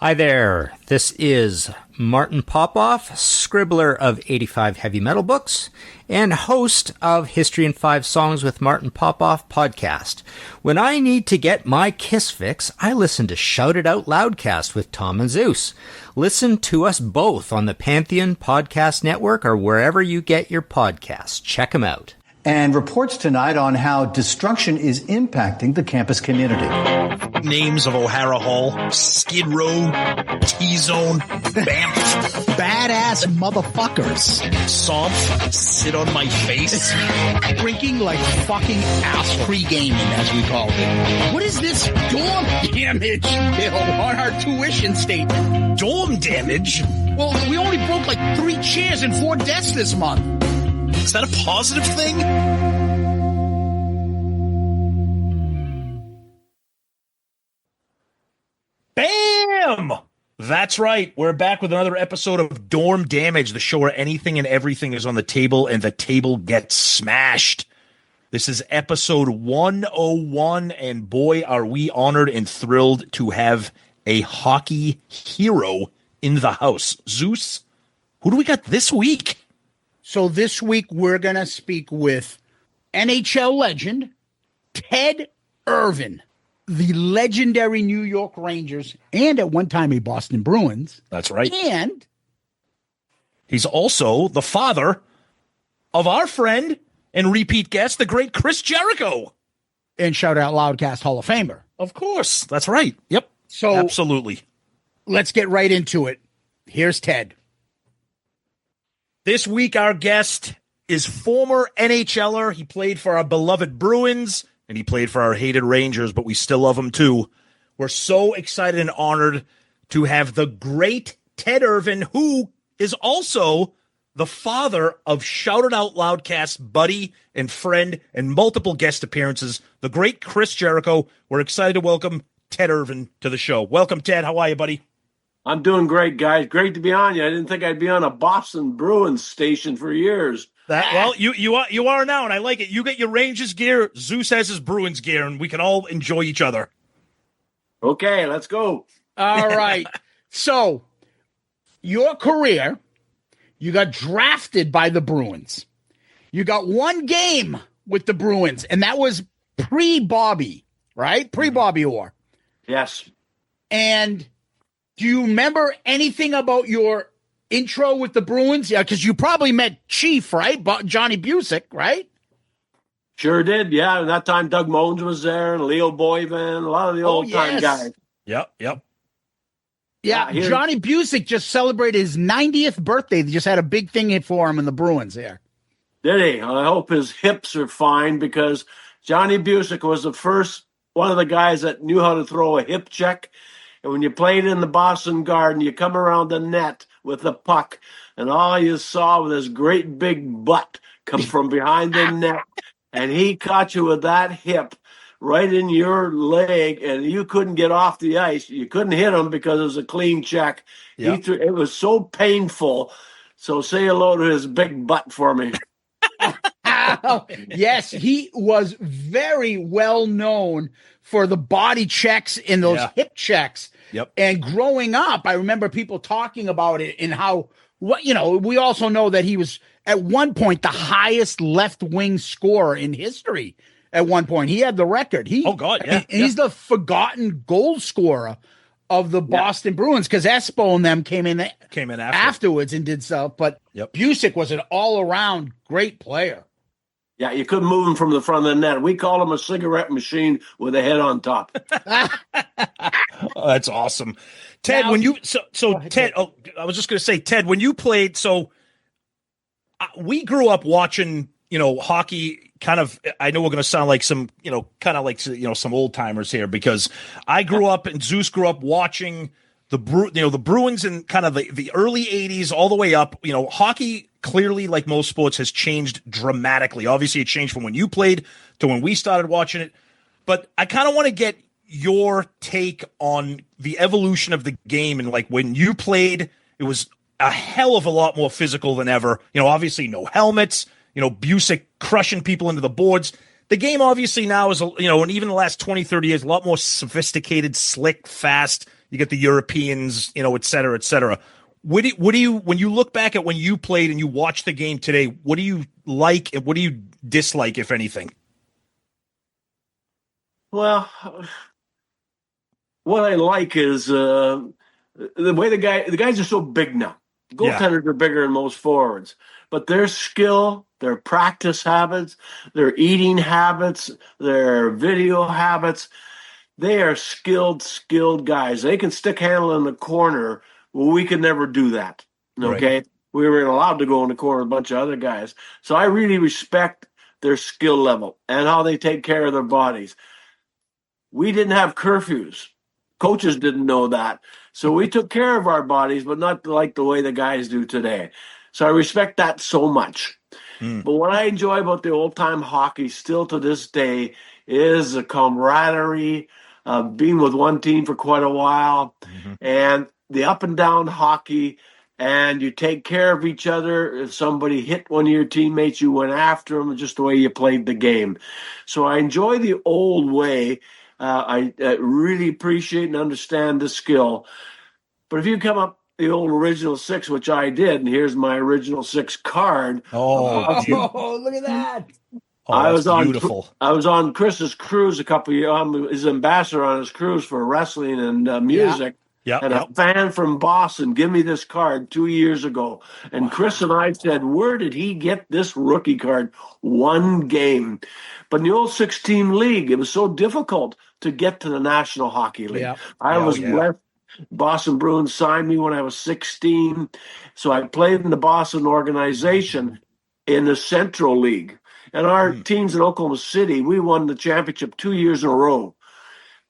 Hi there, this is Martin Popoff, scribbler of 85 heavy metal books and host of History in 5 Songs with Martin Popoff podcast. When I need to get my Kiss fix, I listen to Shout It Out Loudcast with Tom and Zeus. Listen to us both on the Pantheon Podcast Network or wherever you get your podcasts. Check them out. And reports tonight on how destruction is impacting the campus community. Names of O'Hara Hall, Skid Row, T-Zone, Banff. Badass motherfuckers. Somph, Sit on My Face. Drinking like fucking ass pre-gaming, as we called it. What is this dorm damage bill on our tuition statement? Dorm damage? Well, we only broke like 3 chairs and 4 desks this month. Is that a positive thing? Bam! That's right. We're back with another episode of Dorm Damage, the show where anything and everything is on the table and the table gets smashed. This is episode 101, and boy, are we honored and thrilled to have a hockey hero in the house. Zeus, who do we got this week? So this week we're going to speak with NHL legend Ted Irvine, the legendary New York Rangers, and at one time a Boston Bruins. That's right. And he's also the father of our friend and repeat guest, the great Chris Jericho. And Shout Out Loudcast Hall of Famer. Of course. That's right. Yep. So absolutely. Let's get right into it. Here's Ted. This week, our guest is former NHLer. He played for our beloved Bruins, and he played for our hated Rangers, but we still love him too. We're so excited and honored to have the great Ted Irvine, who is also the father of Shout It Out Loudcast buddy and friend and multiple guest appearances, the great Chris Jericho. We're excited to welcome Ted Irvine to the show. Welcome, Ted. How are you, buddy? I'm doing great, guys. Great to be on you. I didn't think I'd be on a Boston Bruins station for years. Well, you are now, and I like it. You get your Rangers gear, Zeus has his Bruins gear, and we can all enjoy each other. Okay, let's go. All right. So, your career, you got drafted by the Bruins. You got 1 game with the Bruins, and that was pre-Bobby, right? Pre-Bobby Orr. Yes. And do you remember anything about your intro with the Bruins? Yeah, because you probably met Chief, right? Johnny Busick, right? Sure did, yeah. That time Doug Moans was there, and Leo Boyvan, a lot of the old-time guys. Yep. Yeah, Johnny Busick just celebrated his 90th birthday. They just had a big thing for him in the Bruins there. Did he? I hope his hips are fine, because Johnny Busick was the first one of the guys that knew how to throw a hip check. And when you played in the Boston Garden, you come around the net with the puck, and all you saw was this great big butt come from behind the net, and he caught you with that hip right in your leg, and you couldn't get off the ice. You couldn't hit him because it was a clean check. Yep. It was so painful. So say hello to his big butt for me. Yes, he was very well known for the body checks and those hip checks. Yep. And growing up, I remember people talking about it and how, we also know that he was at one point the highest left wing scorer in history. At one point, he had the record. He's the forgotten goal scorer of the Boston Bruins, because Espo and them came in afterwards and did stuff. But Busick was an all around great player. Yeah, you couldn't move him from the front of the net. We call him a cigarette machine with a head on top. Oh, that's awesome. Ted, now, Ted, I was just going to say, Ted, when you played, we grew up watching, hockey kind of, I know we're going to sound like some, some old timers here, because I grew up and Zeus grew up watching the Bruins in kind of the early 80s all the way up. Hockey clearly, like most sports, has changed dramatically. Obviously, it changed from when you played to when we started watching it. But I kind of want to get your take on the evolution of the game. And like when you played, it was a hell of a lot more physical than ever. Obviously no helmets, Busick crushing people into the boards. The game obviously now is, and even the last 20, 30 years, a lot more sophisticated, slick, fast, you get the Europeans, et cetera, et cetera. What do you, when you look back at when you played and you watch the game today, what do you like and what do you dislike, if anything? Well, what I like is the way the guys are so big now. Goaltenders are bigger than most forwards, but their skill, their practice habits, their eating habits, their video habits, they are skilled guys. They can stick handle in the corner. Well, we could never do that. Okay. Right. We weren't allowed to go in the corner with a bunch of other guys. So I really respect their skill level and how they take care of their bodies. We didn't have curfews. Coaches didn't know that. So we took care of our bodies, but not like the way the guys do today. So I respect that so much. But what I enjoy about the old-time hockey still to this day is the camaraderie, being with one team for quite a while, and the up-and-down hockey, and you take care of each other. If somebody hit one of your teammates, you went after them, just the way you played the game. So I enjoy the old way. I really appreciate and understand the skill. But if you come up the old original 6, which I did, and here's my original 6 card. Oh, look at that. Oh, that's beautiful. I was on Chris's cruise a couple of years. I'm his ambassador on his cruise for wrestling and music. Yeah. And a fan from Boston gave me this card 2 years ago. And Chris and I said, where did he get this rookie card? One game. But in the old 6-team league, it was so difficult to get to the National Hockey League. Yeah. I was blessed. Boston Bruins signed me when I was 16. So I played in the Boston organization in the Central League. And our teams in Oklahoma City, we won the championship 2 years in a row.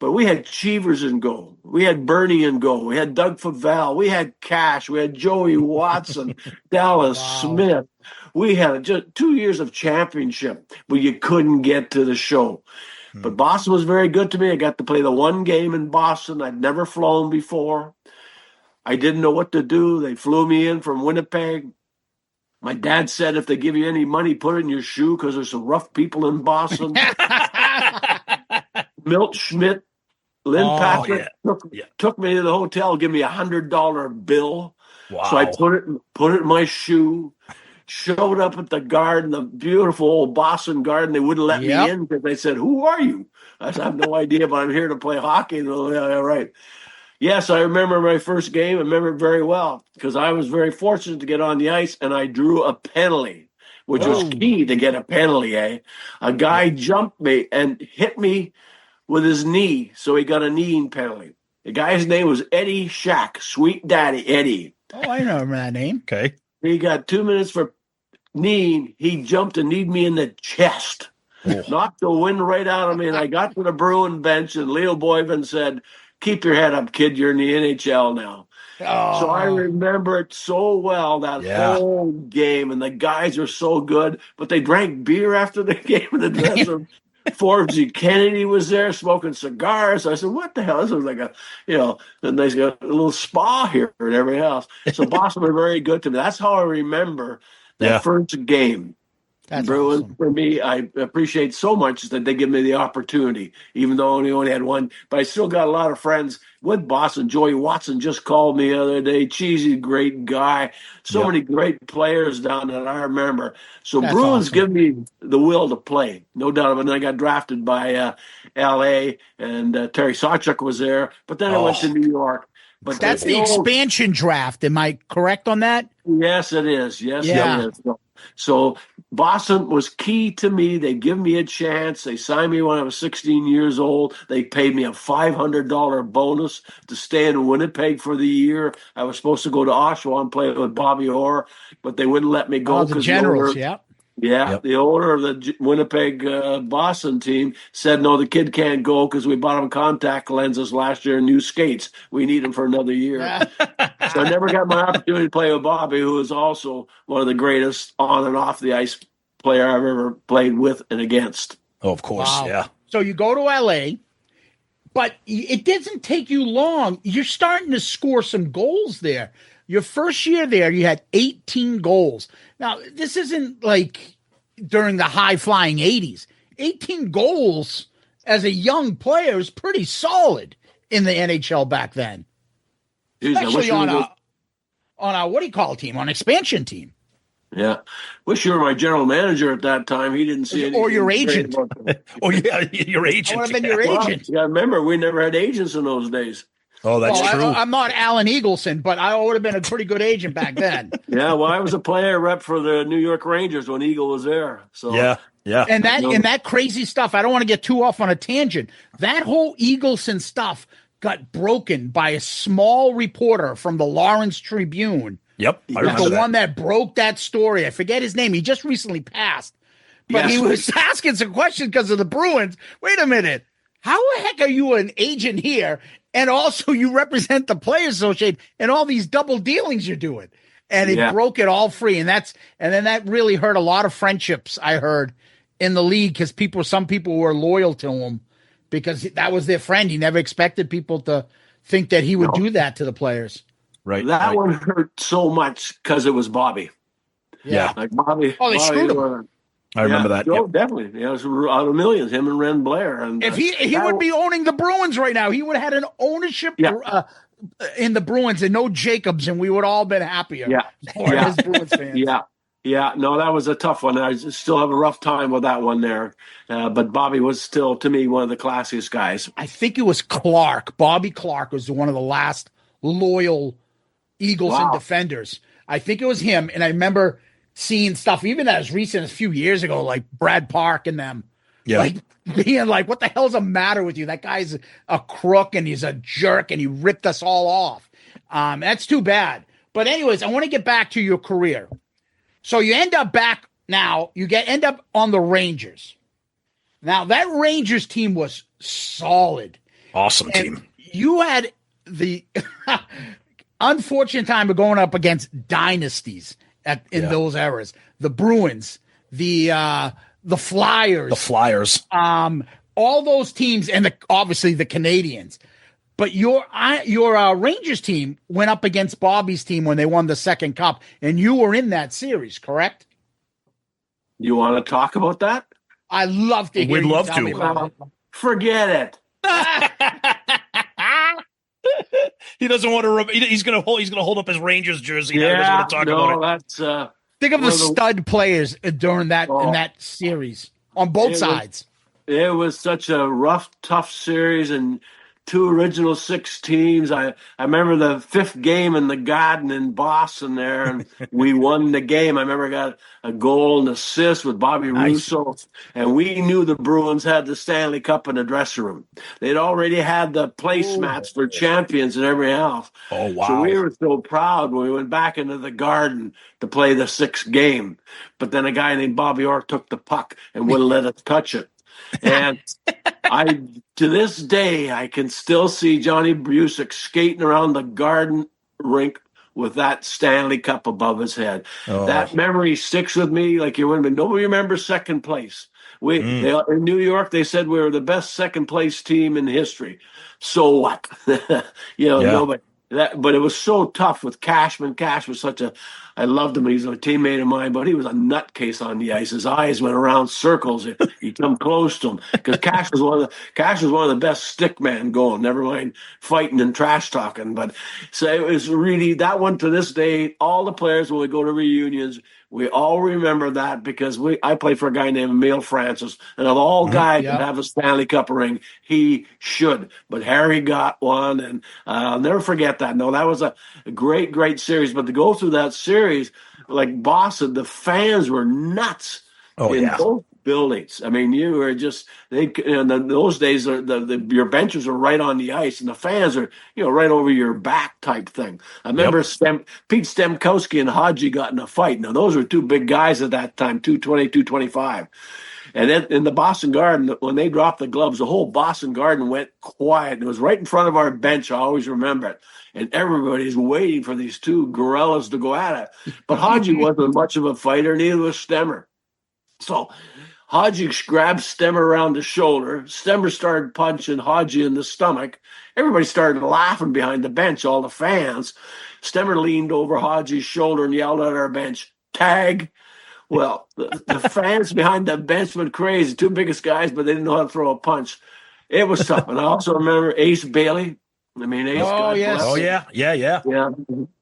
But we had Cheevers in goal. We had Bernie in goal. We had Doug Favell. We had Cash. We had Joey Watson, Dallas Smith. We had just 2 years of championship, but you couldn't get to the show. But Boston was very good to me. I got to play the one game in Boston. I'd never flown before. I didn't know what to do. They flew me in from Winnipeg. My dad said, if they give you any money, put it in your shoe because there's some rough people in Boston. Milt Schmidt, Lynn Patrick took me to the hotel, give me $100 bill. Wow. So I put it in my shoe. Showed up at the garden, the beautiful old Boston garden. They wouldn't let me in because they said, who are you? I said, I have no idea, but I'm here to play hockey. And they're like, yeah, right. Yes, I remember my first game. I remember it very well because I was very fortunate to get on the ice and I drew a penalty, which was key to get a penalty, eh? A guy jumped me and hit me with his knee, so he got a kneeing penalty. The guy's name was Eddie Shack, Sweet Daddy Eddie. Oh, I know that name. Okay. He got 2 minutes for kneeing. He jumped and kneed me in the chest. Knocked the wind right out of me, and I got to the Bruin bench, and Leo Boyven said, keep your head up, kid. You're in the NHL now. Oh. So I remember it so well, that whole game, and the guys are so good, but they drank beer after the game in the dressing room. Forbes Kennedy was there smoking cigars. I said, what the hell? This was like a nice a little spa here and everything else. So Boston were very good to me. That's how I remember that first game. That's Bruins, awesome. for me, I appreciate so much that they give me the opportunity, even though I only had one. But I still got a lot of friends with Boston. Joey Watson just called me the other day. Cheesy, great guy. So many great players down that I remember. So That's Bruins awesome. give me the will to play, no doubt. And I got drafted by L.A., and Terry Sawchuk was there. But then I went to New York. But that's the expansion draft. Am I correct on that? Yes, it is. Yes, it is. So Boston was key to me. They give me a chance. They signed me when I was 16 years old. They paid me a $500 bonus to stay in Winnipeg for the year. I was supposed to go to Oshawa and play with Bobby Orr, but they wouldn't let me go. Oh, the Generals, the owner of the Winnipeg Boston team said, no, the kid can't go because we bought him contact lenses last year and new skates. We need him for another year. So I never got my opportunity to play with Bobby, who is also one of the greatest on and off the ice player I've ever played with and against. Oh, of course, So you go to L.A., but it doesn't take you long. You're starting to score some goals there. Your first year there, you had 18 goals. Now, this isn't like during the high-flying 80s. 18 goals as a young player is pretty solid in the NHL back then. Jeez, I wish especially you on were a what do you call a team? On an expansion team. yeah. Wish you were my general manager at that time. He didn't see anything. Or your great agent. about them. Oh yeah, your I agent. would have been your Well, agent. yeah, remember, we never had agents in those days. Oh, that's Well, true. I'm not Alan Eagleson, but I would have been a pretty good agent back then. Yeah, well, I was a player rep for the New York Rangers when Eagle was there. So Yeah. And that crazy stuff, I don't want to get too off on a tangent. That whole Eagleson stuff got broken by a small reporter from the Lawrence Tribune. Yep. I He was remember the that. one that broke that story. I forget his name. He just recently passed. But Yes. he was asking some questions because of the Bruins. Wait a minute. How the heck are you an agent here? And also you represent the Players Association and all these double dealings you're doing. And it broke it all free. And then that really hurt a lot of friendships, I heard, in the league, because some people were loyal to him because that was their friend. He never expected people to think that he would do that to the players. Right. that one hurt so much because it was Bobby. Yeah. Like Bobby. Oh, they Bobby, screwed him. I remember that. Oh, Yep. definitely. Yeah, it was out of millions. Him and Ren Blair. And If he would be owning the Bruins right now, he would have had an ownership in the Bruins and no Jacobs, and we would all been happier. For his Bruins fans. Yeah. No, that was a tough one. I still have a rough time with that one there. But Bobby was still, to me, one of the classiest guys. I think it was Clark. Bobby Clark was one of the last loyal Eagles and defenders. I think it was him, and I remember seeing stuff even as recent as a few years ago, like Brad Park and them. Yeah. Like being like, what the hell's the matter with you? That guy's a crook and he's a jerk and he ripped us all off. That's too bad. But anyways, I want to get back to your career. So you end up back now, end up on the Rangers. Now that Rangers team was solid. Awesome And team. you had the unfortunate time of going up against dynasties in those eras. The Bruins, the Flyers. The Flyers. All those teams, and obviously the Canadians. But your Rangers team went up against Bobby's team when they won the second cup, and you were in that series, correct? You want to talk about that? I love to hear We'd you love tell to. me about it. Forget it. He doesn't want to. He's going to hold up his Rangers jersey. Now. He doesn't want to talk about it. That's Think of the stud players during that in that series on both sides. It was such a rough, tough series, and two original six teams. I remember the fifth game in the Garden in Boston there, and we won the game. I remember I got a goal and assist with Bobby Russo, and we knew the Bruins had the Stanley Cup in the dressing room. They'd already had the placemats for champions and everything else. Oh, wow. So we were so proud when we went back into the Garden to play the sixth game. But then a guy named Bobby Orr took the puck and wouldn't let us touch it. And to this day, I can still see Johnny Busick skating around the Garden rink with that Stanley Cup above his head. Oh. That memory sticks with me like you wouldn't. Nobody remembers second place. In New York, they said we were the best second place team in history. So what? Nobody. But it was so tough with Cashman. Cash was I loved him. He's a teammate of mine, but he was a nutcase on the ice. His eyes went around circles. You come close to him because Cash was one of the best stick man going. Never mind fighting and trash talking. But so it was really that one to this day. All the players when we go to reunions, we all remember that because I played for a guy named Emile Francis, and of all guys that have a Stanley Cup ring, he should. But Harry got one, and I'll never forget that. No, that was a great, great series. But to go through that series, like Boston, the fans were nuts in both buildings. I mean, you were just in those days. Your benches are right on the ice, and the fans are right over your back type thing. I remember Pete Stemkowski and Hadji got in a fight. Now those were two big guys at that time, 220, 225. And then in the Boston Garden, when they dropped the gloves, the whole Boston Garden went quiet. It was right in front of our bench. I always remember it. And everybody's waiting for these two gorillas to go at it. But Hadji wasn't much of a fighter, neither was Stemmer. So Hadji grabbed Stemmer around the shoulder. Stemmer started punching Hadji in the stomach. Everybody started laughing behind the bench, all the fans. Stemmer leaned over Hadji's shoulder and yelled at our bench, "Tag!" Well, the fans behind the bench went crazy. Two biggest guys, but they didn't know how to throw a punch. It was tough. And I also remember Ace Bailey. I mean, Ace. Oh, God yes. bless Oh him. yeah. Yeah,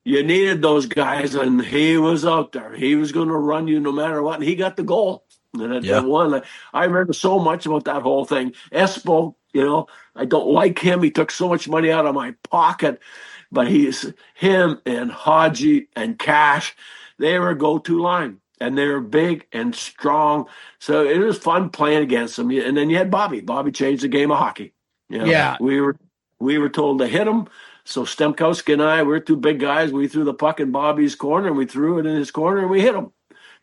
you needed those guys, and he was out there. He was going to run you no matter what, and he got the goal. And at Yeah. that one, I remember so much about that whole thing. Espo, I don't like him. He took so much money out of my pocket, but him and Haji and Cash, they were a go-to line, and they were big and strong. So it was fun playing against them. And then you had Bobby. Bobby changed the game of hockey. Yeah. We were told to hit him. So Stemkowski and I, we're two big guys. We threw the puck in Bobby's corner, and we threw it in his corner, and we hit him.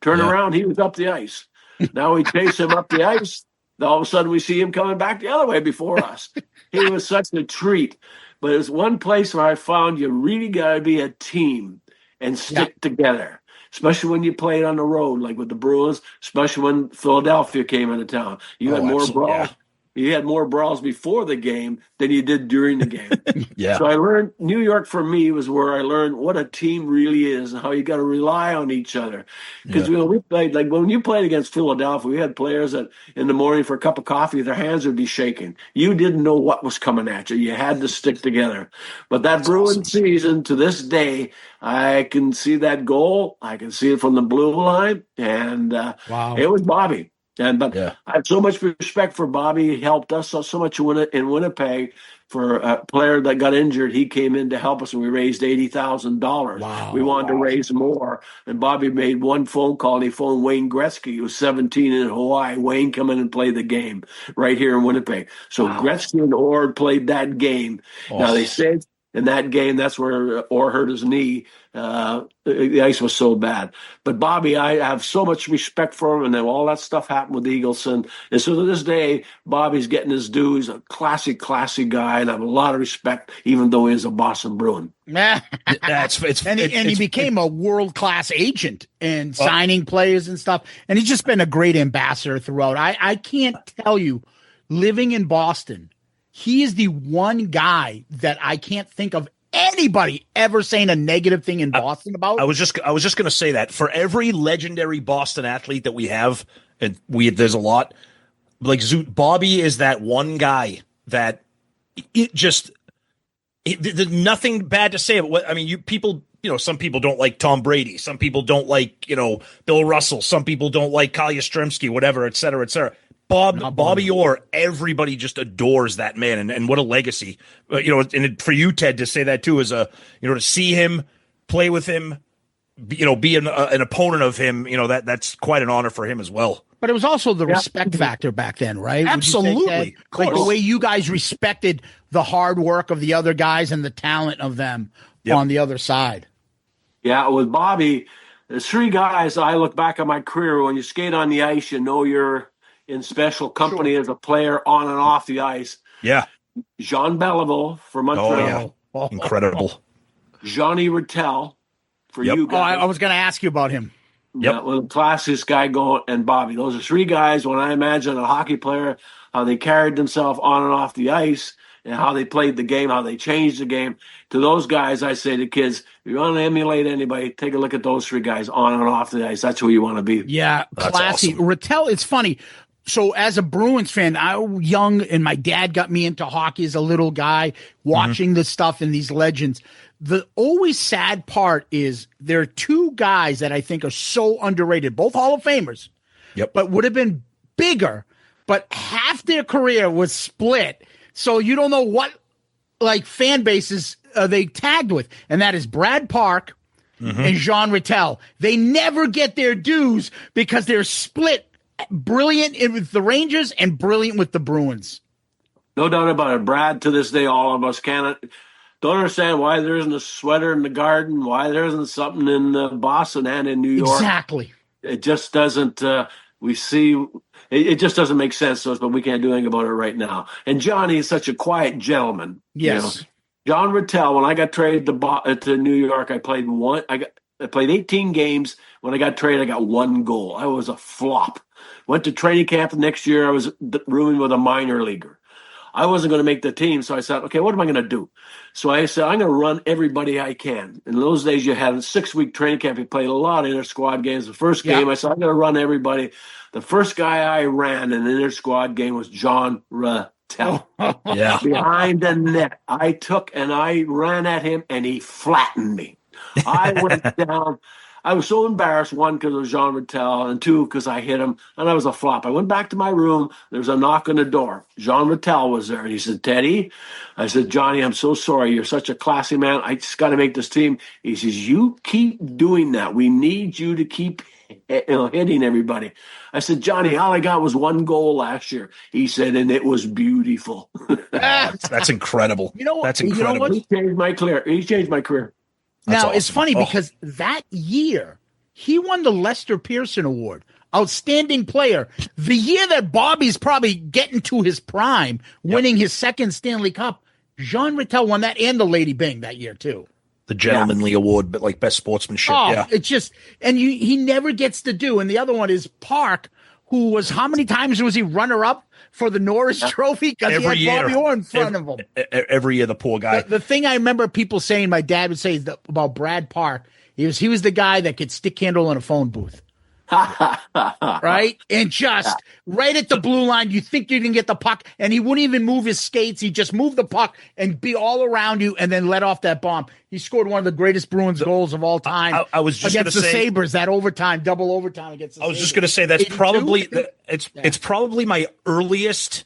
Turn around, he was up the ice. Now we chase him up the ice. All of a sudden, we see him coming back the other way before us. He was such a treat. But it's one place where I found you really got to be a team and stick together, especially when you played on the road, like with the Bruins, especially when Philadelphia came into town. You had more brawls. Yeah. You had more brawls before the game than you did during the game. Yeah. So I learned New York for me was where I learned what a team really is and how you got to rely on each other. Because we played, like when you played against Philadelphia, we had players that in the morning for a cup of coffee, their hands would be shaking. You didn't know what was coming at you. You had to stick together. But that Bruin season, to this day, I can see that goal. I can see it from the blue line, and it was Bobby. But I have so much respect for Bobby. He helped us so much in Winnipeg. For a player that got injured, he came in to help us, and we raised $80,000. Wow. We wanted to raise more, and Bobby made one phone call, and he phoned Wayne Gretzky, who was 17 in Hawaii. Wayne, come in and play the game right here in Winnipeg. So Gretzky and Orr played that game. Now, they said in that game, that's where Orr hurt his knee. The ice was so bad. But Bobby, I have so much respect for him, and then all that stuff happened with Eagleson. And so to this day, Bobby's getting his due. He's a classy guy, and I have a lot of respect, even though he's a Boston Bruin. He became a world-class agent and signing players and stuff. And he's just been a great ambassador throughout. I can't tell you, living in Boston, he is the one guy that I can't think of anybody ever saying a negative thing in Boston about. I was just going to say that for every legendary Boston athlete that we have, and there's a lot, like Bobby is that one guy that there's nothing bad to say about. I mean, some people don't like Tom Brady, some people don't like Bill Russell, some people don't like Kyle Yastrzemski, whatever, et cetera, et cetera. Bobby Orr, everybody just adores that man, and what a legacy. And for you, Ted, to say that too is to see him, play with him, be an opponent of him. That's quite an honor for him as well. But it was also the respect factor back then, right? Absolutely, like the way you guys respected the hard work of the other guys and the talent of them on the other side. Yeah, with Bobby, there's three guys. I look back at my career. When you skate on the ice, you're in special company as a player on and off the ice. Yeah. Jean Beliveau for Montreal. Oh, yeah. Incredible. Johnny Ratelle for you guys. I was going to ask you about him. Yeah, well, the classiest guy going, and Bobby. Those are three guys, when I imagine a hockey player, how they carried themselves on and off the ice, and how they played the game, how they changed the game. To those guys, I say to kids, if you want to emulate anybody, take a look at those three guys on and off the ice. That's who you want to be. Yeah, classy. Awesome. Ratelle, it's funny. So as a Bruins fan, I was young, and my dad got me into hockey as a little guy, watching this stuff and these legends. The always sad part is there are two guys that I think are so underrated, both Hall of Famers, but would have been bigger, but half their career was split. So you don't know what fan bases they tagged with. And that is Brad Park and Jean Ratelle. They never get their dues because they're split. Brilliant with the Rangers and brilliant with the Bruins. No doubt about it. Brad, to this day, all of us don't understand why there isn't a sweater in the Garden, why there isn't something in Boston and in New York. Exactly. It just doesn't. It just doesn't make sense to us, but we can't do anything about it right now. And Johnny is such a quiet gentleman. Yes. John Ratelle, when I got traded to New York, I played 18 games. When I got traded, I got one goal. I was a flop. Went to training camp the next year. I was rooming with a minor leaguer. I wasn't going to make the team, so I said, okay, what am I going to do? So I said, I'm going to run everybody I can. In those days, you had a 6-week training camp. You played a lot of inter-squad games. The first game, I said, I'm going to run everybody. The first guy I ran in an inter-squad game was John Ratelle. Ratelle. Yeah. Behind the net. I took and I ran at him, and he flattened me. I went down. I was so embarrassed, one, because it was Jean Ratelle, and two, because I hit him, and I was a flop. I went back to my room. There was a knock on the door. Jean Ratelle was there, and he said, Teddy. I said, Johnny, I'm so sorry. You're such a classy man. I just got to make this team. He says, you keep doing that. We need you to keep hitting everybody. I said, Johnny, all I got was one goal last year. He said, and it was beautiful. That's incredible. You know, that's you know incredible. what? He changed my career. He changed my career. That's Now, it's awesome. funny Oh. because that year, he won the Lester Pearson Award, Outstanding Player. The year that Bobby's probably getting to his prime, winning his second Stanley Cup, Jean Ratelle won that, and the Lady Byng that year, too. The gentlemanly award, but like best sportsmanship. Oh, Yeah. it's just, and he never gets to do. And the other one is Park, who was, how many times was he runner up for the Norris Trophy? Because he Every had year. Bobby Orr in front of him. Every year, the poor guy. The thing I remember people saying, my dad would say about Brad Park, he was the guy that could stick handle in a phone booth. Right? And just right at the blue line, you think you didn't get the puck, and he wouldn't even move his skates. He just moved the puck and be all around you and then let off that bomb. He scored one of the greatest Bruins goals of all time. I was just against the gonna say- Sabres, that overtime, double overtime against the I was just Sabres. going to say that's 82? probably it's probably my earliest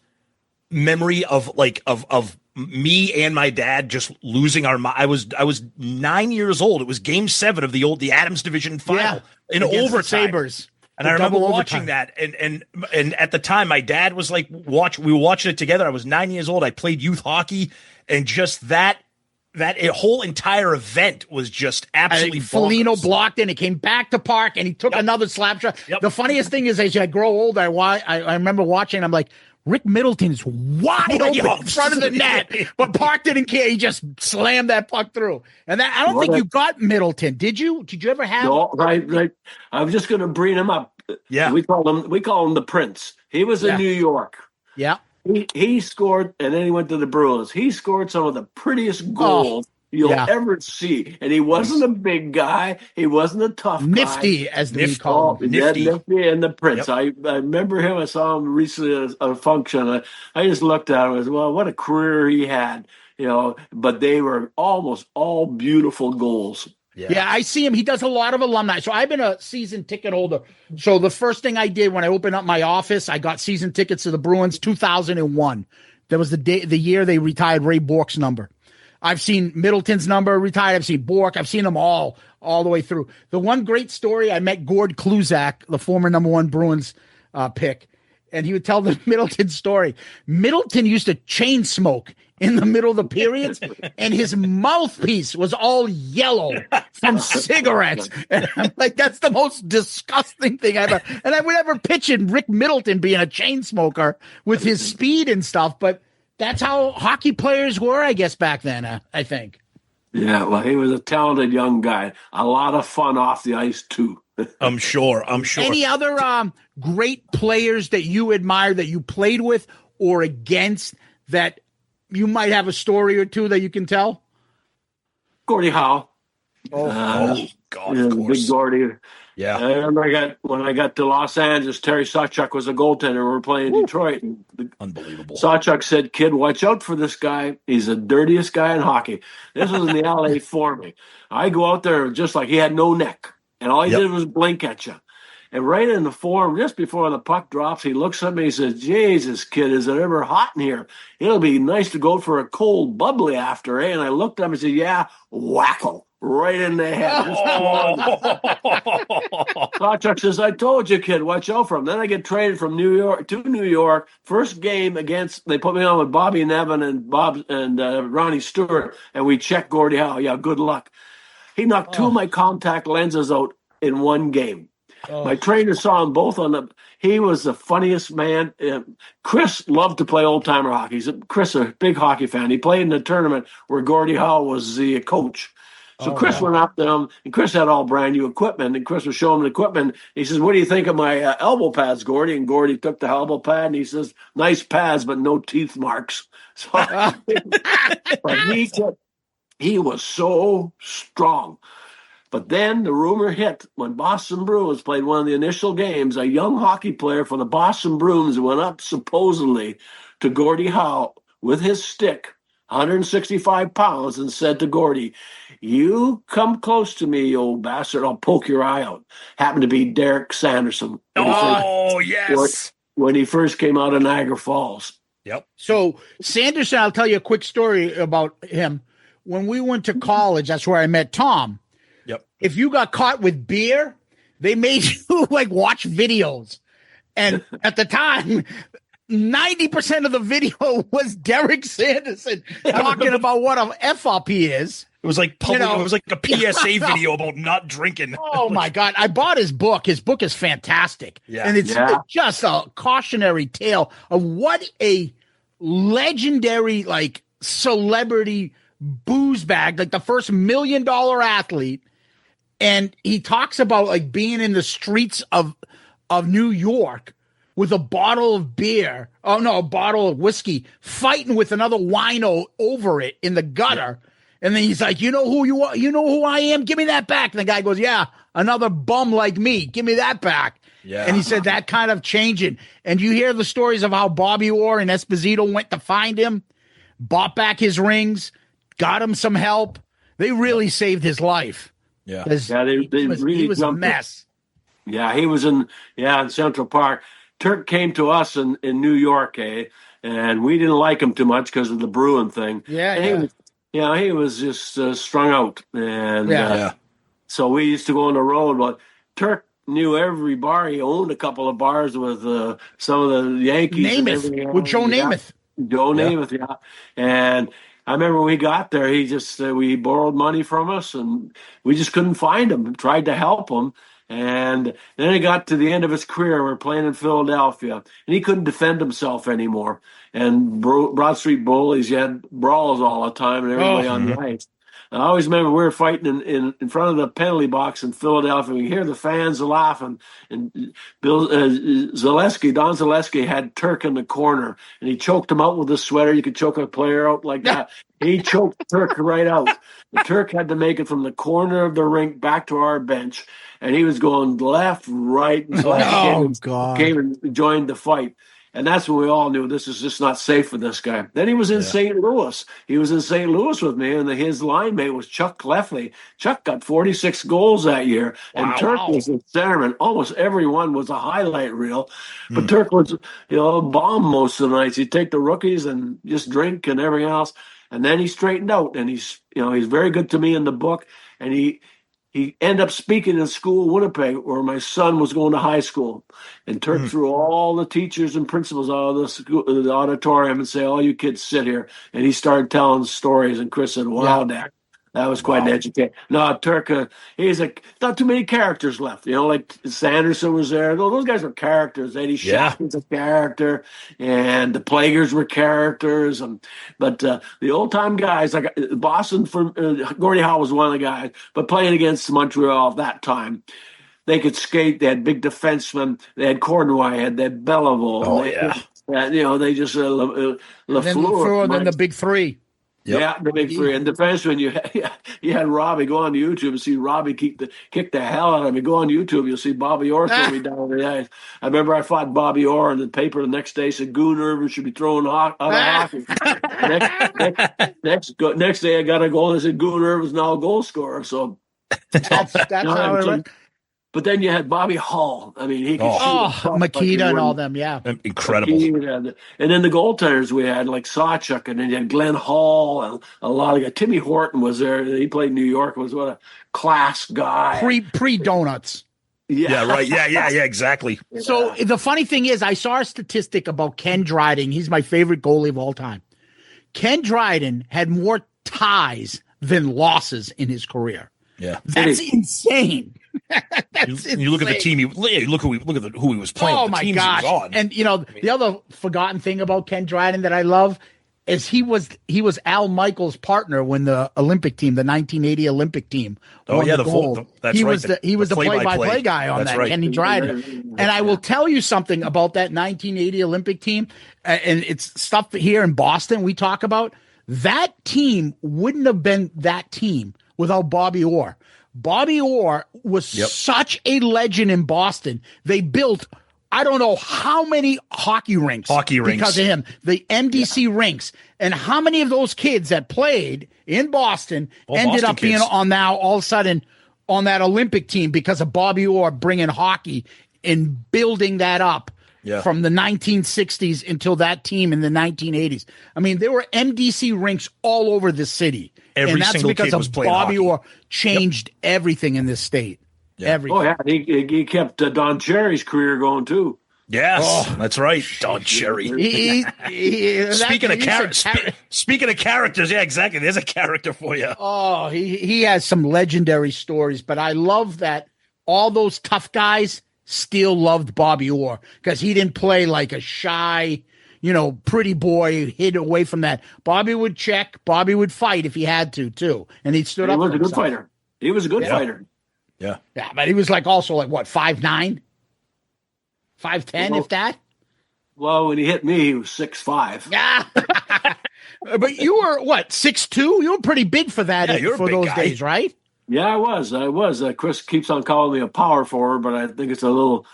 memory of me and my dad just losing our mind. I was 9 years old. It was Game 7 of the Adams Division final in against the overtime. Sabres. And The I remember double watching overtime. that, and at the time, my dad was like, we were watching it together. I was 9 years old. I played youth hockey, and just that whole entire event was just absolutely Foligno bonkers. blocked and he came back to Park and he took another slap shot. Yep. The funniest thing is, as I grow older, I remember watching. I'm like, Rick Middleton's wide open in front of the net, but Park didn't care. He just slammed that puck through. And that, I don't think you got Middleton, did you? Did you ever have? No, right. I was just going to bring him up. Yeah. we call him the Prince. He was in New York. Yeah. He scored, and then he went to the Bruins. He scored some of the prettiest goals you'll ever see. And he wasn't a big guy. He wasn't a tough Nifty, guy. as we call him. Nifty and the Prince. Yep. I remember him. I saw him recently at a function. I just looked at him and said, well, what a career he had. But they were almost all beautiful goals. Yeah, I see him. He does a lot of alumni. So I've been a season ticket holder. So the first thing I did when I opened up my office, I got season tickets to the Bruins 2001. That was the year they retired Ray Bourque's number. I've seen Middleton's number retired. I've seen Bourque. I've seen them all the way through. The one great story, I met Gord Kluzak, the former #1 Bruins pick, and he would tell the Middleton story. Middleton used to chain smoke in the middle of the periods, and his mouthpiece was all yellow from cigarettes. And I'm like, that's the most disgusting thing I ever. And I would never picture Rick Middleton being a chain smoker with his speed and stuff, but that's how hockey players were, I guess, back then, I think. Yeah, well, he was a talented young guy. A lot of fun off the ice, too. I'm sure. Any other great players that you admire that you played with or against that you might have a story or two that you can tell? Gordie Howe. God, Yeah, of course. big Gordie. Yeah. I remember when I got to Los Angeles, Terry Sawchuk was a goaltender. We were playing Detroit. And Unbelievable. Sawchuk said, kid, watch out for this guy. He's the dirtiest guy in hockey. This was in the LA for me. I go out there just like he had no neck. And all he did was blink at you. And right in the form, just before the puck drops, he looks at me and says, Jesus, kid, is it ever hot in here? It'll be nice to go for a cold bubbly after, eh? And I looked at him and said, yeah, whackle. Right in the head. Sawchuk says, I told you, kid, watch out for him. Then I get traded from New York to New York. First game they put me on with Bobby Nevin and Ronnie Stewart, and we checked Gordie Howe. Yeah, good luck. He knocked two of my contact lenses out in one game. My trainer saw them both he was the funniest man. Chris loved to play old timer hockey. Chris, a big hockey fan. He played in the tournament where Gordie Howe was the coach. So Chris went up to him, and Chris had all brand new equipment, and Chris was showing him the equipment. He says, what do you think of my elbow pads, Gordie? And Gordie took the elbow pad, and he says, nice pads, but no teeth marks. So but he was so strong. But then the rumor hit when Boston Bruins played one of the initial games. A young hockey player for the Boston Bruins went up supposedly to Gordie Howe with his stick, 165 pounds, and said to Gordie, "You come close to me, you old bastard, I'll poke your eye out." Happened to be Derek Sanderson. Yes. When he first came out of Niagara Falls. Yep. So Sanderson, I'll tell you a quick story about him. When we went to college, that's where I met Tom. Yep. If you got caught with beer, they made you like watch videos. And at the time, 90% of the video was Derek Sanderson talking about what a F-up he is. It was like public, it was like a PSA video about not drinking. Oh my God. I bought his book. His book is fantastic. Yeah. And it's just a cautionary tale of what a legendary, like, celebrity booze bag, like the first $1 million athlete. And he talks about like being in the streets of New York with a bottle of beer. Oh no, a bottle of whiskey, fighting with another wino over it in the gutter. Yeah. And then he's like, "You know who you are? You know who I am? Give me that back." And the guy goes, "Yeah, another bum like me. Give me that back." Yeah. And he said that kind of changing. And you hear the stories of how Bobby Orr and Esposito went to find him, bought back his rings, got him some help. They really saved his life. Yeah, he was a mess. Yeah, he was in Central Park. Turk came to us in New York, and we didn't like him too much because of the Bruin thing. He was just strung out, and so we used to go on the road. But Turk knew every bar. He owned a couple of bars with some of the Yankees. Namath, with Joe Namath. Joe Namath, yeah. And I remember when we got there, he just we borrowed money from us, and we just couldn't find him. Tried to help him. And then he got to the end of his career. We're playing in Philadelphia, and he couldn't defend himself anymore. And Broad Street bullies, you had brawls all the time, and everybody on the ice. I always remember we were fighting in front of the penalty box in Philadelphia. We hear the fans laughing, and Don Zaleski had Turk in the corner, and he choked him out with a sweater. You could choke a player out like that. He choked Turk right out. The Turk had to make it from the corner of the rink back to our bench, and he was going left, right, and came and joined the fight. And that's when we all knew this is just not safe for this guy. Then he was in St. Louis. He was in St. Louis with me, and his line mate was Chuck Clefley. Chuck got 46 goals that year, and Turk was the centerman. Almost everyone was a highlight reel. But Turk was, a bomb most of the nights. He'd take the rookies and just drink and everything else. And then he straightened out, and he's very good to me in the book. And he ended up speaking in school in Winnipeg, where my son was going to high school. And Turk threw all the teachers and principals out of the auditorium and say, "All you kids sit here." And he started telling stories. And Chris said, "Wow, Dad." That was quite an education. No, Turk, he's not too many characters left. Like Sanderson was there. Those guys were characters. Eddie Schaff was a character, and the Plagers were characters. But the old-time guys, like Boston, Gordie Howe was one of the guys, but playing against Montreal at that time, they could skate. They had big defensemen. They had Cournoyer. They had Belleville. They just Lafleur, then the big three. Yep. Yeah, the big three. And defenseman, you had Robbie. Go on YouTube and see Robbie kick the hell out of me. Go on YouTube, you'll see Bobby Orr throw me down the ice. I remember I fought Bobby Orr, and the paper the next day said Goon Irvin should be thrown out of hockey. Next day I got a goal and it said Goon Irvin's now a goal scorer. So that's how it went. But then you had Bobby Hall. I mean, he could shoot. Makita and all them, incredible. And then the goaltenders we had, like Sawchuk, and then you had Glenn Hall, and a lot of guys. Timmy Horton was there. He played in New York. Was what a class guy. Pre donuts. Yeah, right. Yeah, exactly. So the funny thing is, I saw a statistic about Ken Dryden. He's my favorite goalie of all time. Ken Dryden had more ties than losses in his career. Yeah, that's insane. You look at the team. Look who he was playing. Oh my gosh! And the other forgotten thing about Ken Dryden that I love is he was Al Michaels' partner when the Olympic team, the 1980 Olympic team, won the gold. He was the play-by-play guy on that. Right. Kenny Dryden. And I will tell you something about that 1980 Olympic team, and it's stuff here in Boston we talk about. That team wouldn't have been that team without Bobby Orr. Bobby Orr was such a legend in Boston. They built, I don't know how many hockey rinks because of him, the MDC rinks. And how many of those kids that played in Boston ended up being on now all of a sudden on that Olympic team because of Bobby Orr bringing hockey and building that up from the 1960s until that team in the 1980s. I mean, there were MDC rinks all over the city. Every single kid was playing Bobby hockey. Orr changed everything in this state. Everything. Oh, yeah. He kept Don Cherry's career going, too. Yes, that's right. Don Cherry. Speaking of characters, yeah, exactly. There's a character for you. Oh, he has some legendary stories, but I love that all those tough guys still loved Bobby Orr because he didn't play like a shy, pretty boy, hid away from that. Bobby would check. Bobby would fight if he had to, too. And he stood up for himself. He was a good fighter. He was a good fighter. Yeah. Yeah, but he was also 5'9", 5'10", if that. Well, when he hit me, he was 6'5". Yeah. But you were, 6'2"? You were pretty big for that for those days, right? Yeah, I was. Chris keeps on calling me a power forward, but I think it's a little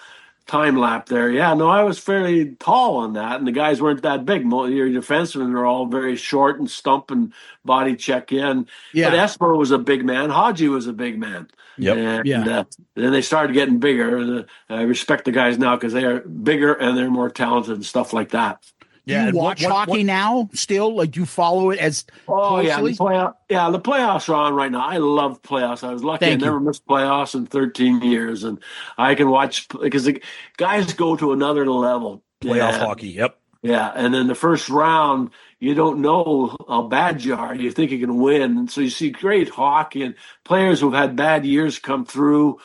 time lap there. Yeah, no, I was fairly tall on that, and the guys weren't that big. Your defensemen are all very short and stump and body check in. Yeah. But Esper was a big man. Hadji was a big man. Yep. And then they started getting bigger. And I respect the guys now because they are bigger and they're more talented and stuff like that. Yeah, you watch hockey now still? Like, you follow it as closely? The playoffs are on right now. I love playoffs. I was lucky. I never missed playoffs in 13 years. And I can watch because the guys go to another level. Playoff hockey, yep. Yeah, and then the first round, you don't know how bad you are. You think you can win. And so you see great hockey and players who've had bad years come through.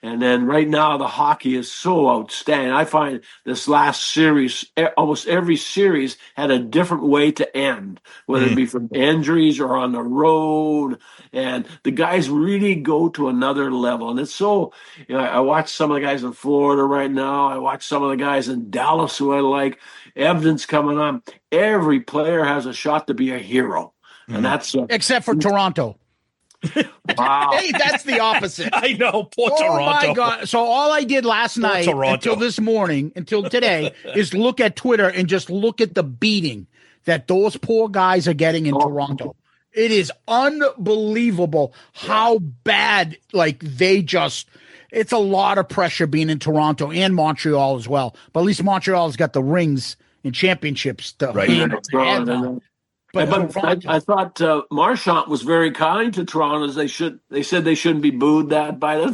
And then right now, the hockey is so outstanding. I find this last series, almost every series had a different way to end, whether it be from injuries or on the road. And the guys really go to another level. And it's so, I watch some of the guys in Florida right now. I watch some of the guys in Dallas who I like. Evidence coming on. Every player has a shot to be a hero. And that's except for Toronto. Wow. Hey, that's the opposite. I know, poor Toronto. Oh my God! So all I did last night until this morning, until today, is look at Twitter and just look at the beating that those poor guys are getting in Toronto. It is unbelievable how bad. It's a lot of pressure being in Toronto and Montreal as well. But at least Montreal's got the rings and championships to handle. But I thought Marchand was very kind to Toronto. They said they shouldn't be booed that by. That's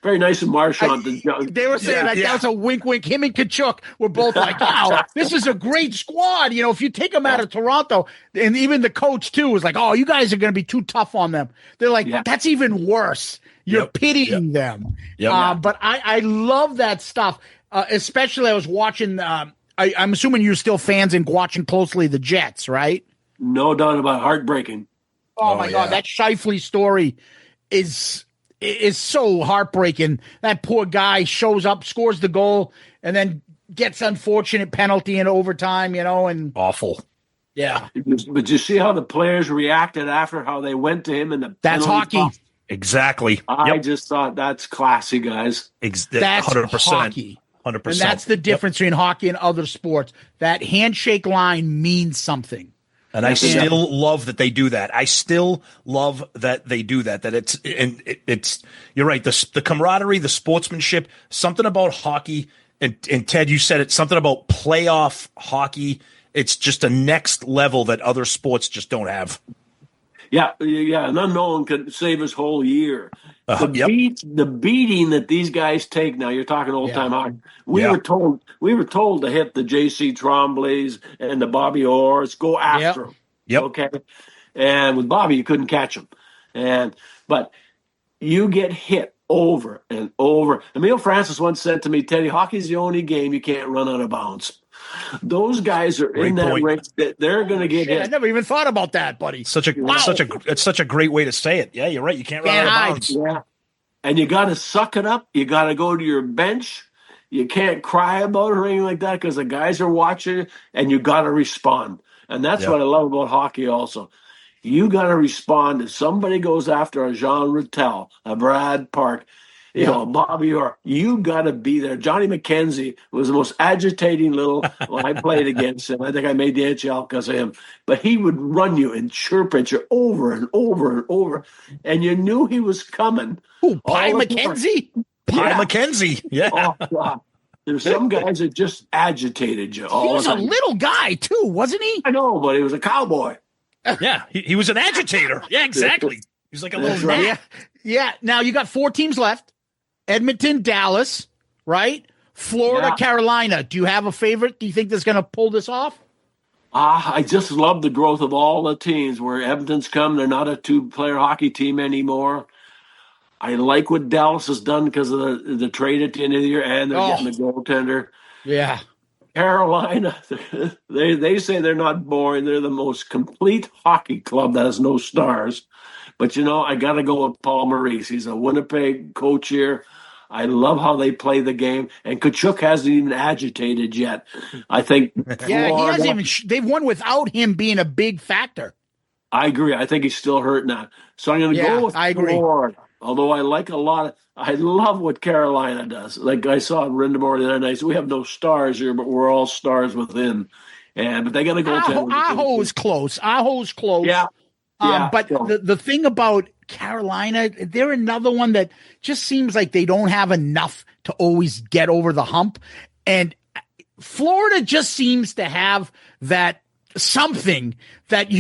very nice of Marchand. They were saying that was a wink, wink. Him and Kachuk were both like, "Wow, this is a great squad." If you take them out of Toronto, and even the coach too was like, "Oh, you guys are going to be too tough on them." They're like, "That's even worse. You're pitying them." But I love that stuff. Especially, I was watching. I'm assuming you're still fans and watching closely the Jets, right? No doubt about heartbreaking. Oh my God, that Scheifele story is so heartbreaking. That poor guy shows up, scores the goal, and then gets unfortunate penalty in overtime, and awful. Yeah. But you see how the players reacted after, how they went to him in the That's hockey. Box? Exactly. I just thought that's classy, guys. That's 100%. hockey. 100%. And that's the difference between hockey and other sports. That handshake line means something. And I still love that they do that. I still love that they do that. That it's you're right. The camaraderie, the sportsmanship, something about hockey. And Ted, you said it. Something about playoff hockey. It's just a next level that other sports just don't have. Yeah. An unknown could save his whole year. The beating that these guys take now. You're talking old time hockey. We were told to hit the J.C. Tremblays and the Bobby Orrs, go after them. Yep. Okay. And with Bobby, you couldn't catch him. But you get hit over and over. Emile Francis once said to me, "Teddy, hockey's the only game you can't run out of bounds." Those guys are in that range that they're going to get hit. I never even thought about that, buddy. It's such a great way to say it. Yeah, you're right. You can't run out of bounds. Yeah. And you got to suck it up. You got to go to your bench. You can't cry about it or anything like that because the guys are watching, and you got to respond. And that's what I love about hockey also. You got to respond if somebody goes after a Jean Ratelle, a Brad Park, a Bobby Orr. You got to be there. Johnny McKenzie was the most agitating little. Well, I played against him. I think I made the NHL because of him. But he would run you and chirp at you over and over and over, and you knew he was coming. Who, Pie McKenzie? Pie McKenzie. Yeah. Oh, God. There's some guys that just agitated you. He was a little guy too, wasn't he? I know, but he was a cowboy. Yeah, he was an agitator. Yeah, exactly. He was like a little gnat. Yeah. Now you got 4 teams left: Edmonton, Dallas, right? Florida, Carolina. Do you have a favorite? Do you think that's going to pull this off? I just love the growth of all the teams. Where Edmonton's come, they're not a 2-player hockey team anymore. I like what Dallas has done because of the trade at the end of the year, and they're getting the goaltender. Yeah. Carolina, they say they're not boring. They're the most complete hockey club that has no stars. But, I got to go with Paul Maurice. He's a Winnipeg coach here. I love how they play the game. And Tkachuk hasn't even agitated yet. I think. Yeah, he hasn't even. They've won without him being a big factor. I agree. I think he's still hurt now. So I'm going to go with Florida. Although I like I love what Carolina does. Like I saw Rindamore the other night. So we have no stars here, but we're all stars within. But they got to go. Aho's close. Yeah. But the thing about Carolina, they're another one that just seems like they don't have enough to always get over the hump. And Florida just seems to have that something that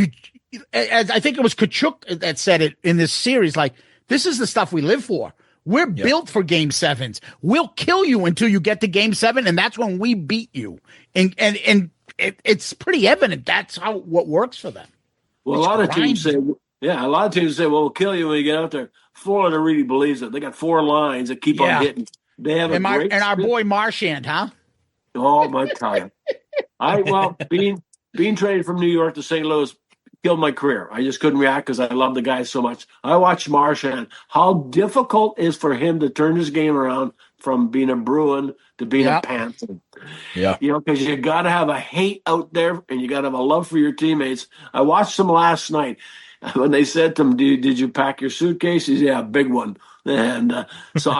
as I think it was Tkachuk that said it in this series, like, this is the stuff we live for. We're built for game 7s. We'll kill you until you get to game 7, and that's when we beat you. And it's pretty evident that's what works for them. Well, a lot of teams say, well, we'll kill you when you get out there. Florida really believes it. They got 4 lines that keep on hitting. They have and our boy Marchand, huh? Oh my God! Being traded from New York to St. Louis killed my career. I just couldn't react because I love the guy so much. I watched Marchand. How difficult it is for him to turn his game around from being a Bruin to being a Panther. Yeah. Because you got to have a hate out there and you got to have a love for your teammates. I watched him last night when they said to him, did you pack your suitcase? He said, yeah, a big one. And so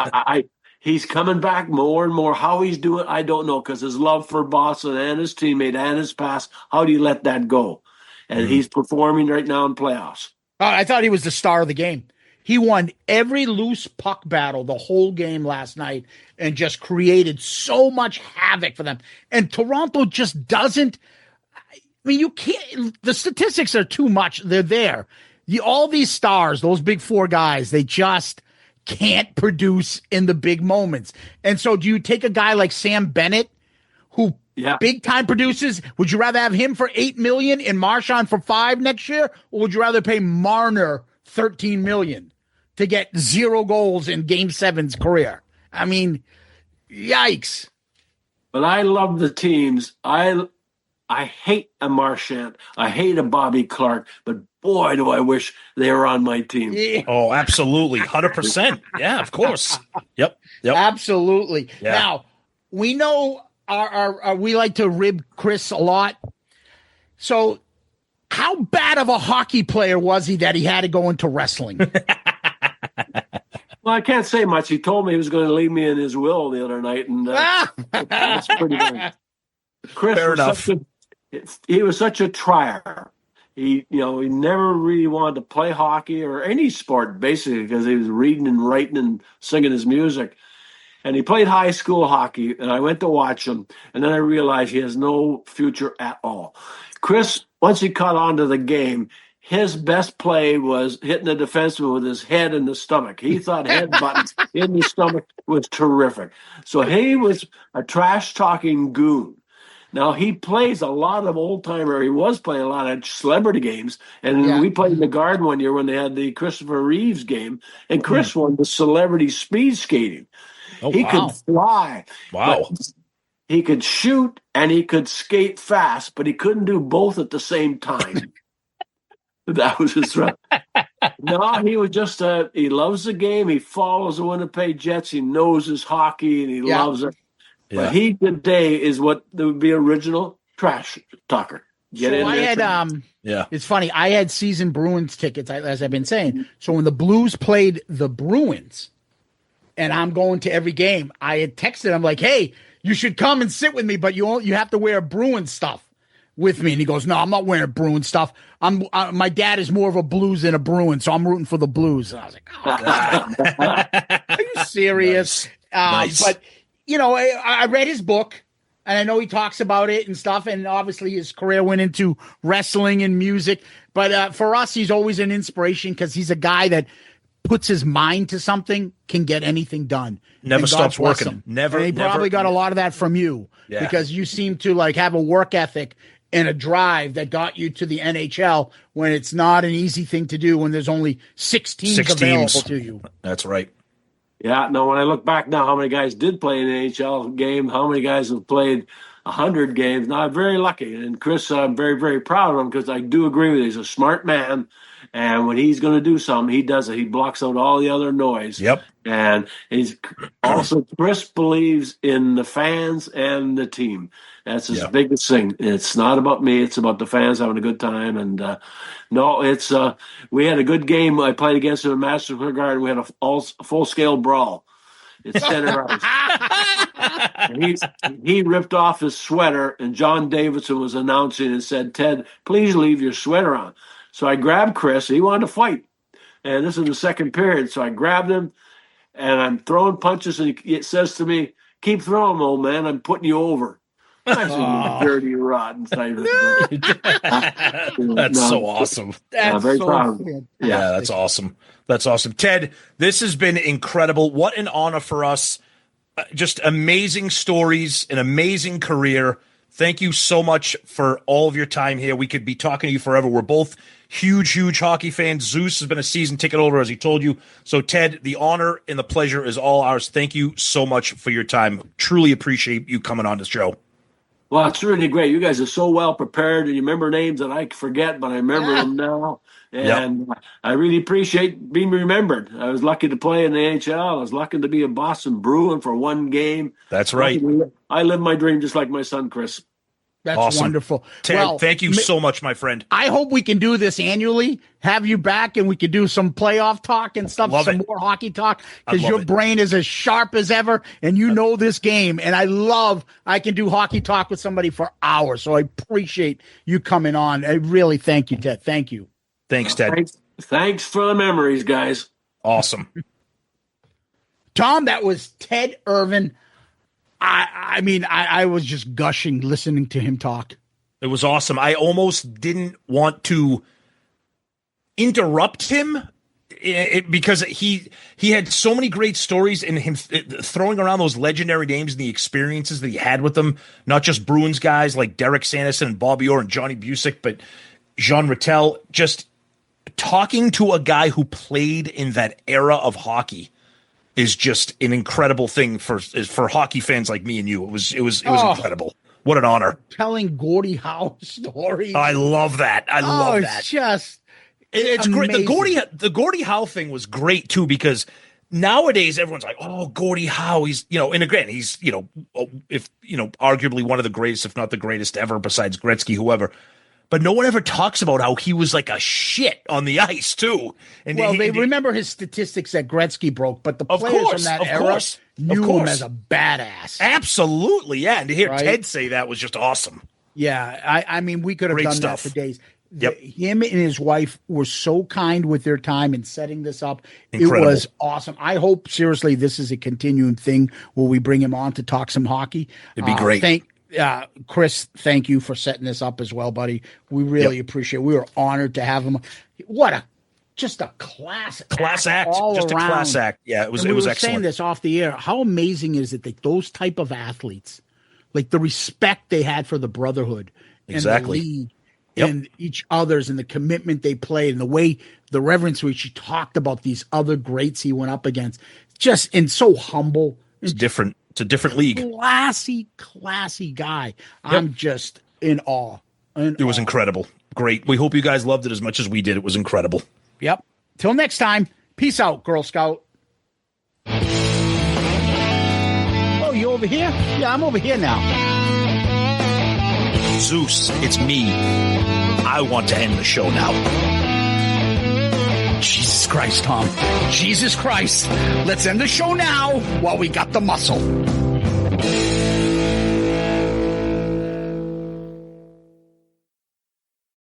he's coming back more and more. How he's doing, I don't know, because his love for Boston and his teammate and his past, how do you let that go? And he's performing right now in playoffs. I thought he was the star of the game. He won every loose puck battle the whole game last night and just created so much havoc for them. And Toronto just doesn't – I mean, you can't – the statistics are too much. They're there. All these stars, those big 4 guys, they just can't produce in the big moments. And so do you take a guy like Sam Bennett who – big time produces? Would you rather have him for $8 million and Marchand for $5 million next year, or would you rather pay Marner $13 million to get 0 goals in Game 7's career? I mean, yikes! But I love the teams. I hate a Marchand. I hate a Bobby Clark. But boy, do I wish they were on my team. Yeah. Oh, absolutely, 100%. Yeah, of course. Yep. Absolutely. Yeah. Now we know. We like to rib Chris a lot. So how bad of a hockey player was he that he had to go into wrestling? Well, I can't say much. He told me he was going to leave me in his will the other night, and that's pretty good. Chris Fair enough. He was such a trier. He never really wanted to play hockey or any sport, basically, because he was reading and writing and singing his music. And he played high school hockey, and I went to watch him, and then I realized he has no future at all. Chris, once he caught on to the game, his best play was hitting the defenseman with his head in the stomach. He thought headbutting in the stomach was terrific. So he was a trash-talking goon. Now, he plays a lot of old-timer. He was playing a lot of celebrity games, and we played in the Garden one year when they had the Christopher Reeves game, and Chris won the celebrity speed skating. Oh, he could fly. Wow. He could shoot and he could skate fast, but he couldn't do both at the same time. That was his threat. No, he was just he loves the game. He follows the Winnipeg Jets. He knows his hockey and he loves it. Yeah. But he today is what would be original trash talker. Get in I there. had Yeah. It's funny. I had season Bruins tickets, as I've been saying. So when the Blues played the Bruins, and I'm going to every game, I had texted him like, "Hey, you should come and sit with me, but you have to wear Bruins stuff with me." And he goes, "No, I'm not wearing Bruins stuff. My dad is more of a Blues than a Bruin, so I'm rooting for the Blues." And I was like, "Oh, God. Are you serious?" Nice. But I read his book. And I know he talks about it and stuff, and obviously his career went into wrestling and music. But for us, he's always an inspiration because he's a guy that puts his mind to something, can get anything done. Never stops working. Him. Never. And he probably got a lot of that from you because you seem to have a work ethic and a drive that got you to the NHL when it's not an easy thing to do when there's only 6 teams available to you. That's right. Yeah, no, when I look back now, how many guys did play an NHL game, how many guys have played 100 games. Now, I'm very lucky. And Chris, I'm very, very proud of him because I do agree with you. He's a smart man. And when he's going to do something, he does it. He blocks out all the other noise. Yep. And he's also, Chris believes in the fans and the team. That's his biggest thing. It's not about me. It's about the fans having a good time. And we had a good game. I played against him in Madison Square Garden. We had a full-scale brawl. It's center ice. And he ripped off his sweater, and John Davidson was announcing and said, "Ted, please leave your sweater on." So I grabbed Chris. He wanted to fight. And this is the second period. So I grabbed him, and I'm throwing punches, and he says to me, "Keep throwing, old man. I'm putting you over." I said, "You dirty, rotten type of That's so awesome. That's very proud. Yeah, that's awesome. That's awesome. Ted, this has been incredible. What an honor for us. Just amazing stories, an amazing career. Thank you so much for all of your time here. We could be talking to you forever. We're both huge hockey fans. Zeus has been a season ticket holder, as he told you. So, Ted, the honor and the pleasure is all ours. Thank you so much for your time. Truly appreciate you coming on the show. Well, it's really great. You guys are so well prepared, and you remember names that I forget, but I remember them now. And I really appreciate being remembered. I was lucky to play in the NHL. I was lucky to be a Boston Bruin for one game. That's right. I live my dream just like my son, Chris. That's awesome. Wonderful. Ted, thank you so much, my friend. I hope we can do this annually, have you back, and we can do some playoff talk and stuff, more hockey talk, because your brain is as sharp as ever, and you know this game. And I can do hockey talk with somebody for hours, so I appreciate you coming on. I really thank you, Ted. Thank you. Thanks, Ted. Thanks for the memories, guys. Awesome. Tom, that was Ted Irvine. I mean, I was just gushing listening to him talk. It was awesome. I almost didn't want to interrupt him because he had so many great stories, and him throwing around those legendary names and the experiences that he had with them, not just Bruins guys like Derek Sanderson and Bobby Orr and Johnny Busick, but Jean Ratelle, just talking to a guy who played in that era of hockey is just an incredible thing for hockey fans like me and you. It was incredible. What an honor. Telling Gordie Howe stories. I love that. I love that. It's great. The Gordie Howe thing was great too, because nowadays everyone's like, "Oh, Gordie Howe, he's, and again, he's, arguably one of the greatest, if not the greatest ever, besides Gretzky, whoever." But no one ever talks about how he was like a shit on the ice too. And they remember his statistics that Gretzky broke, but the players from that era knew him as a badass. Absolutely, yeah. And to hear Ted say that was just awesome. Yeah, I mean, we could have done that for days. Yep. Him and his wife were so kind with their time in setting this up. Incredible. It was awesome. I hope, seriously, this is a continuing thing where we bring him on to talk some hockey. It'd be great. Chris, thank you for setting this up as well, buddy. We really appreciate it. We were honored to have him. Just a class act. Just around. a class act. Yeah, it was excellent. Saying this off the air. How amazing is it that those type of athletes, like the respect they had for the brotherhood and the league and each other's and the commitment they played and the way the reverence which he talked about these other greats he went up against, just and so humble. It's different. It's a different league. Classy guy. Yep. I'm just in awe. It was incredible. Great. We hope you guys loved it as much as we did. It was incredible. Yep. Till next time. Peace out, Girl Scout. Oh, you over here? Yeah, I'm over here now. Zeus, it's me. I want to end the show now. Jesus Christ, Tom. Jesus Christ. Let's end the show now while we got the muscle.